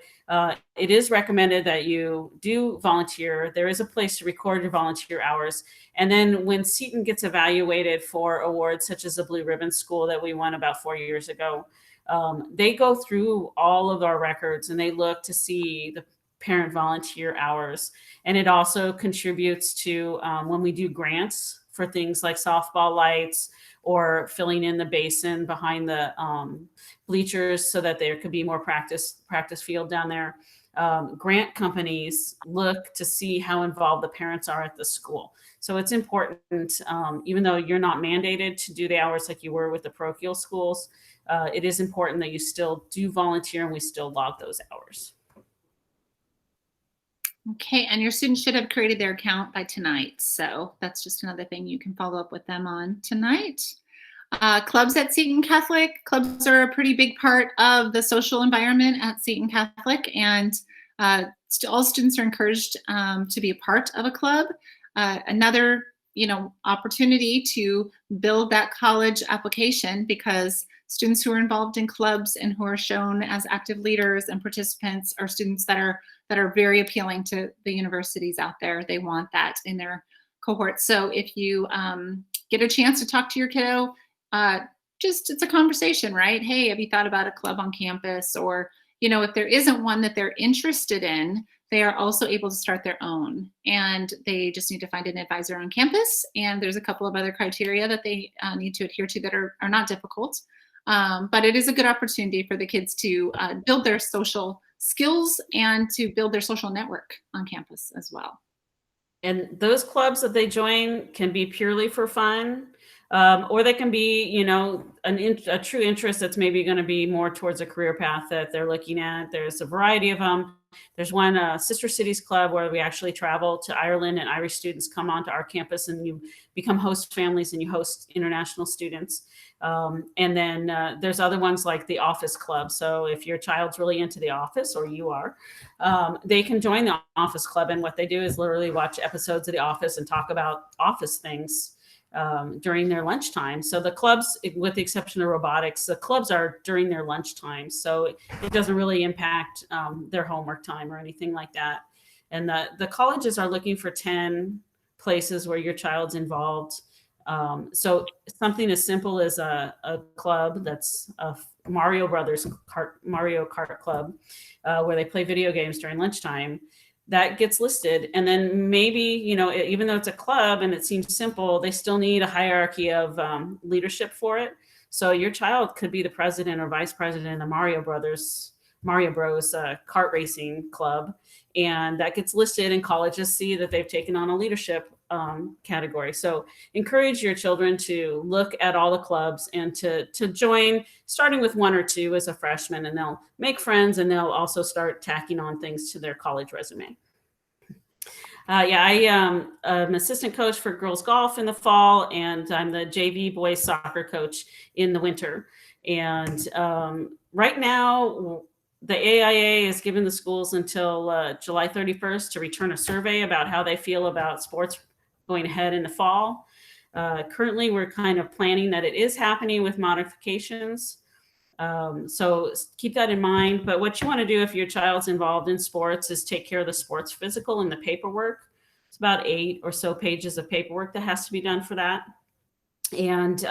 it is recommended that you do volunteer. There is a place to record your volunteer hours. And then when Seton gets evaluated for awards, such as the Blue Ribbon School that we won about 4 years ago, they go through all of our records and they look to see the parent volunteer hours. And it also contributes to when we do grants for things like softball lights or filling in the basin behind the bleachers so that there could be more practice field down there. Grant companies look to see how involved the parents are at the school. So it's important, even though you're not mandated to do the hours like you were with the parochial schools, it is important that you still do volunteer and we still log those hours. Okay, and your students should have created their account by tonight. So that's just another thing you can follow up with them on tonight. Clubs at Seton Catholic. Clubs are a pretty big part of the social environment at Seton Catholic, and all students are encouraged to be a part of a club. Another opportunity to build that college application, because students who are involved in clubs and who are shown as active leaders and participants are students that are very appealing to the universities out there. They want that in their cohort. So if you get a chance to talk to your kiddo, it's a conversation, right? Hey, have you thought about a club on campus? Or if there isn't one that they're interested in, they are also able to start their own, and they just need to find an advisor on campus. And there's a couple of other criteria that they need to adhere to that are not difficult. But it is a good opportunity for the kids to build their social skills and to build their social network on campus as well. And those clubs that they join can be purely for fun, or they can be, a true interest that's maybe going to be more towards a career path that they're looking at. There's a variety of them. There's one Sister Cities Club where we actually travel to Ireland, and Irish students come onto our campus, and you become host families and you host international students. And then there's other ones like the Office Club. So if your child's really into The Office, or you are, they can join the Office Club. And what they do is literally watch episodes of The Office and talk about office things during their lunchtime. So the clubs, with the exception of robotics, the clubs are during their lunchtime. So it doesn't really impact their homework time or anything like that. And the colleges are looking for 10 places where your child's involved. So something as simple as a club that's a Mario Kart club, where they play video games during lunchtime, that gets listed. And then maybe, even though it's a club and it seems simple, they still need a hierarchy of leadership for it. So your child could be the president or vice president of Mario Bros kart racing club. And that gets listed, and colleges see that they've taken on a leadership category. So encourage your children to look at all the clubs and to join, starting with 1 or 2 as a freshman, and they'll make friends, and they'll also start tacking on things to their college resume. I am an assistant coach for girls golf in the fall, and I'm the JV boys soccer coach in the winter. And right now, the AIA has given the schools until July 31st to return a survey about how they feel about sports going ahead in the fall. Currently, we're kind of planning that it is happening with modifications. So keep that in mind. But what you want to do if your child's involved in sports is take care of the sports physical and the paperwork. It's about 8 or so pages of paperwork that has to be done for that. And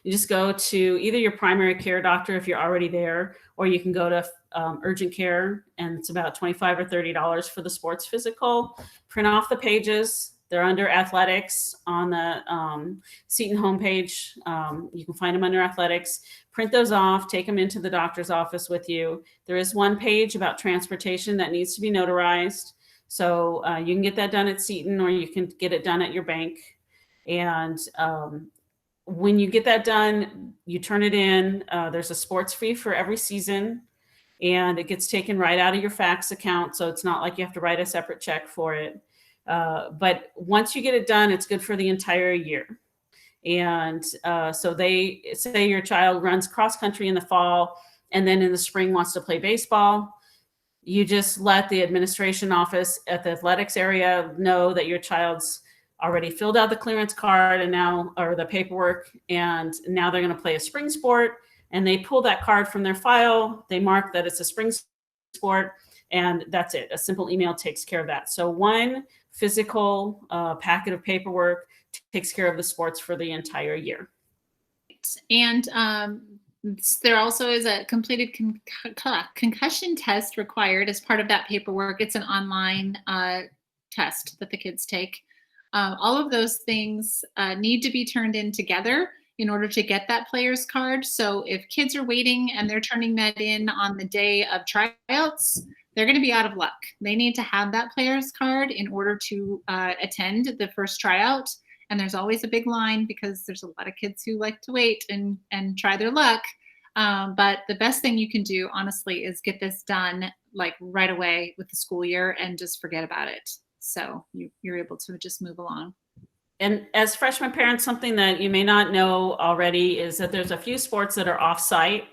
you just go to either your primary care doctor if you're already there, or you can go to urgent care, and it's about $25 or $30 for the sports physical. Print off the pages. They're under athletics on the Seton homepage. You can find them under athletics. Print those off, take them into the doctor's office with you. There is one page about transportation that needs to be notarized. So you can get that done at Seton, or you can get it done at your bank. And when you get that done, you turn it in. There's a sports fee for every season, and it gets taken right out of your fax account. So it's not like you have to write a separate check for it. But once you get it done, it's good for the entire year. And so they say your child runs cross country in the fall, and then in the spring wants to play baseball. You just let the administration office at the athletics area know that your child's already filled out the clearance card or the paperwork, and now they're going to play a spring sport, and they pull that card from their file. They mark that it's a spring sport, and that's it. A simple email takes care of that. So one physical packet of paperwork takes care of the sports for the entire year. And there also is a completed concussion test required as part of that paperwork. It's an online test that the kids take. All of those things need to be turned in together in order to get that player's card. So if kids are waiting and they're turning that in on the day of tryouts, they're going to be out of luck. They need to have that player's card in order to attend the first tryout. And there's always a big line because there's a lot of kids who like to wait and try their luck. But the best thing you can do, honestly, is get this done like right away with the school year and just forget about it. So you're able to just move along. And as freshman parents, something that you may not know already is that there's a few sports that are off-site.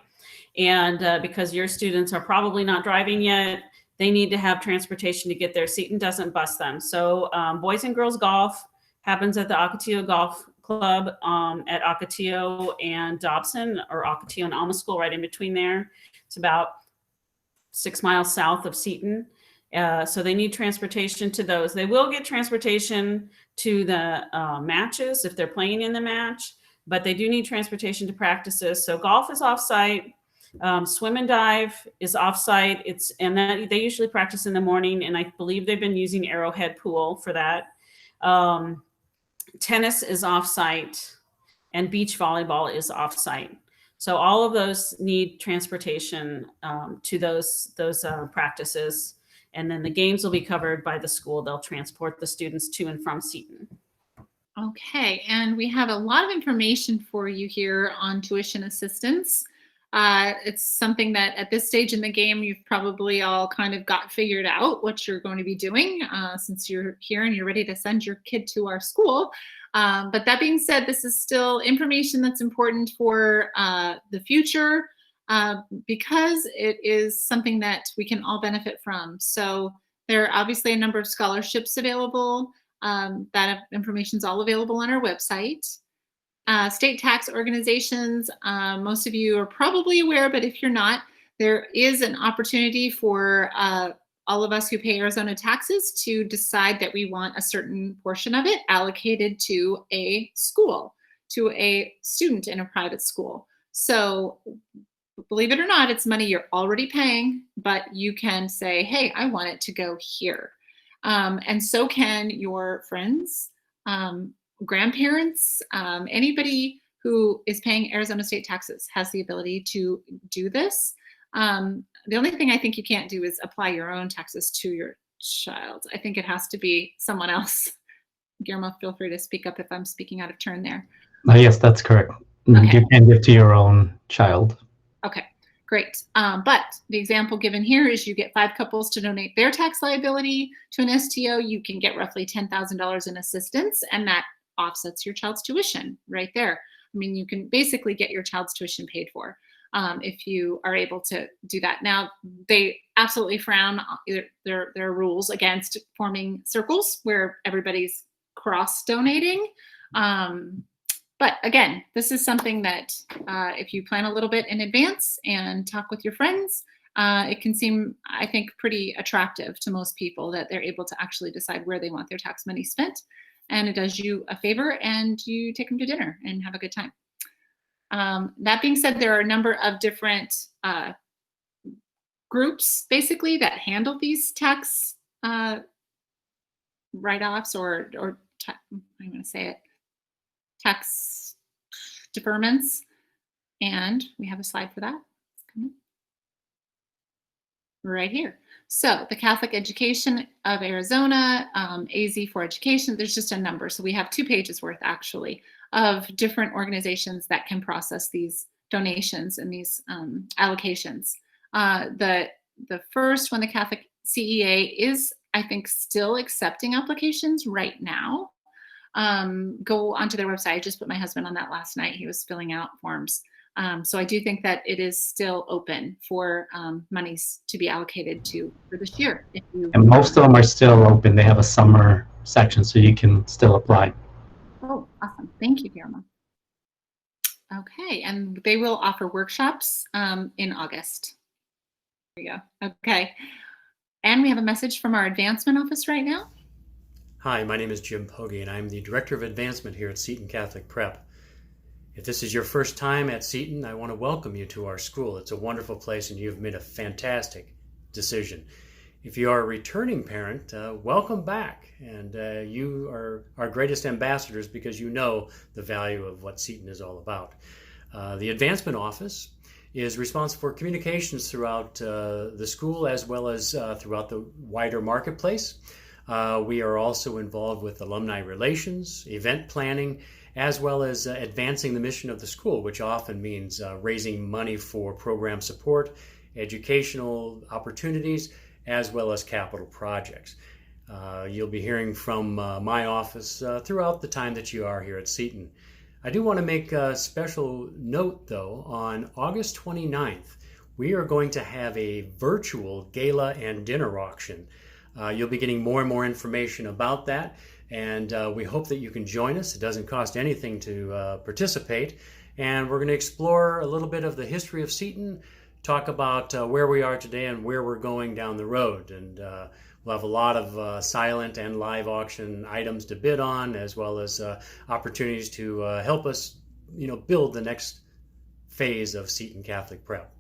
And because your students are probably not driving yet, they need to have transportation to get there. Seton doesn't bus them. So boys and girls golf happens at the Ocotillo Golf Club at Ocotillo and Dobson, or Ocotillo and Alma School, right in between there. It's about 6 miles south of Seton. So they need transportation to those. They will get transportation to the matches if they're playing in the match, but they do need transportation to practices. So golf is off-site. Swim and dive is offsite. They usually practice in the morning, and I believe they've been using Arrowhead Pool for that. Tennis is offsite, and beach volleyball is offsite. So all of those need transportation to those practices, and then the games will be covered by the school. They'll transport the students to and from Seton. Okay, and we have a lot of information for you here on tuition assistance. It's something that at this stage in the game, you've probably all kind of got figured out what you're going to be doing since you're here and you're ready to send your kid to our school. But that being said, this is still information that's important for the future because it is something that we can all benefit from. So there are obviously a number of scholarships available. That information is all available on our website. State tax organizations, most of you are probably aware, but if you're not, there is an opportunity for all of us who pay Arizona taxes to decide that we want a certain portion of it allocated to a school, to a student in a private school. So believe it or not, it's money you're already paying, but you can say, hey, I want it to go here. And so can your friends, grandparents, anybody who is paying Arizona state taxes has the ability to do this. The only thing I think you can't do is apply your own taxes to your child. I think it has to be someone else. Guillermo, feel free to speak up if I'm speaking out of turn there. Yes, that's correct. Okay. You can give to your own child. Okay, great. But the example given here is you get 5 couples to donate their tax liability to an STO. You can get roughly $10,000 in assistance, and that offsets your child's tuition right there. I mean, you can basically get your child's tuition paid for if you are able to do that. Now, they absolutely frown. There are rules against forming circles where everybody's cross-donating. But again, this is something that if you plan a little bit in advance and talk with your friends, it can seem, I think, pretty attractive to most people that they're able to actually decide where they want their tax money spent. And it does you a favor, and you take them to dinner and have a good time. That being said, there are a number of different groups, basically, that handle these tax write-offs or I'm going to say it, tax deferments. And we have a slide for that. Right here. So the Catholic Education of Arizona, AZ for Education, there's just a number. So we have 2 pages worth actually of different organizations that can process these donations and these allocations. The first one, the Catholic CEA, is, I think, still accepting applications right now. Go onto their website. I just put my husband on that last night. He was filling out forms. So I do think that it is still open for monies to be allocated for this year. And most of them are still open. They have a summer section, so you can still apply. Oh, awesome. Thank you, Guillermo. Okay, and they will offer workshops in August. There we go. Okay. And we have a message from our advancement office right now. Hi, my name is Jim Pogge, and I'm the Director of Advancement here at Seton Catholic Prep. If this is your first time at Seton, I want to welcome you to our school. It's a wonderful place, and you've made a fantastic decision. If you are a returning parent, welcome back. And you are our greatest ambassadors because you know the value of what Seton is all about. The Advancement Office is responsible for communications throughout the school as well as throughout the wider marketplace. We are also involved with alumni relations, event planning, as well as advancing the mission of the school, which often means raising money for program support, educational opportunities, as well as capital projects. You'll be hearing from my office throughout the time that you are here at Seton. I do want to make a special note, though. On August 29th, we are going to have a virtual gala and dinner auction. You'll be getting more and more information about that, and we hope that you can join us. It doesn't cost anything to participate, and we're going to explore a little bit of the history of Seton, talk about where we are today and where we're going down the road, and we'll have a lot of silent and live auction items to bid on, as well as opportunities to help us, build the next phase of Seton Catholic Prep.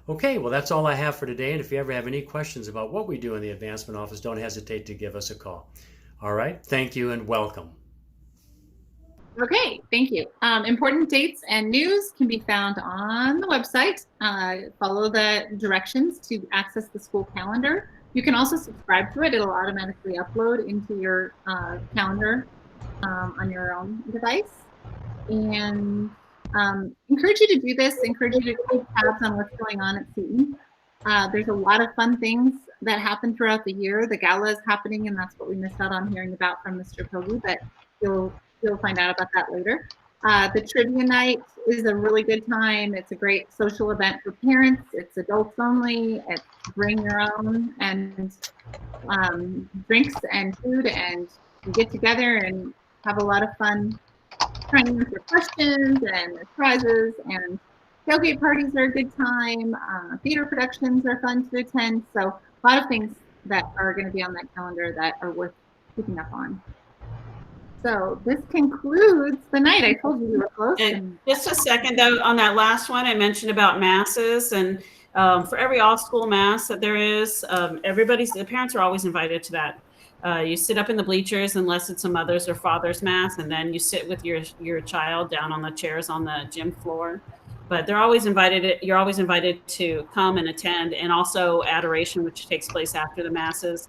Okay, well, that's all I have for today. And if you ever have any questions about what we do in the advancement office, don't hesitate to give us a call. All right, thank you and welcome. Okay, thank you. Important dates and news can be found on the website. Follow the directions to access the school calendar. You can also subscribe to it. It'll automatically upload into your calendar on your own device. And encourage you to do this, encourage you to keep tabs on what's going on at Seton. There's a lot of fun things that happen throughout the year. The gala is happening, and that's what we missed out on hearing about from Mr. Pogge, but you'll find out about that later. The trivia night is a really good time. It's a great social event for parents. It's adults only. It's bring your own, and drinks and food, and you get together and have a lot of fun trying to answer questions, and there's prizes, and tailgate parties are a good time. Theater productions are fun to attend. So a lot of things that are going to be on that calendar that are worth keeping up on. So this concludes the night. I told you we were close. And just a second though, on that last one, I mentioned about masses, and for every all-school mass that there is, the parents are always invited to that. You sit up in the bleachers unless it's a mother's or father's mass, and then you sit with your child down on the chairs on the gym floor. But they're always invited. You're always invited to come and attend, and also adoration, which takes place after the masses.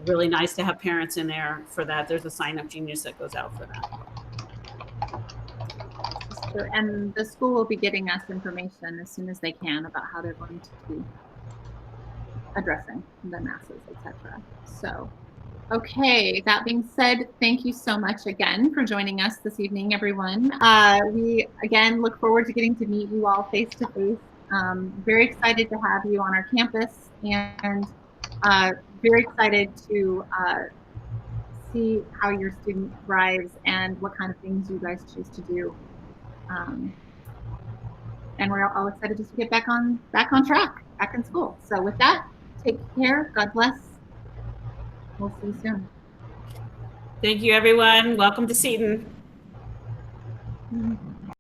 Really nice to have parents in there for that. There's a sign-up genius that goes out for that. And the school will be getting us information as soon as they can about how they're going to be addressing the masses, etc. So, okay, that being said, thank you so much again for joining us this evening, everyone. We, again, look forward to getting to meet you all face to face. Very excited to have you on our campus, and very excited to see how your student thrives and what kind of things you guys choose to do. And we're all excited just to get back on track, back in school. So with that, take care. God bless. We'll see you soon. Thank you, everyone. Welcome to Seton.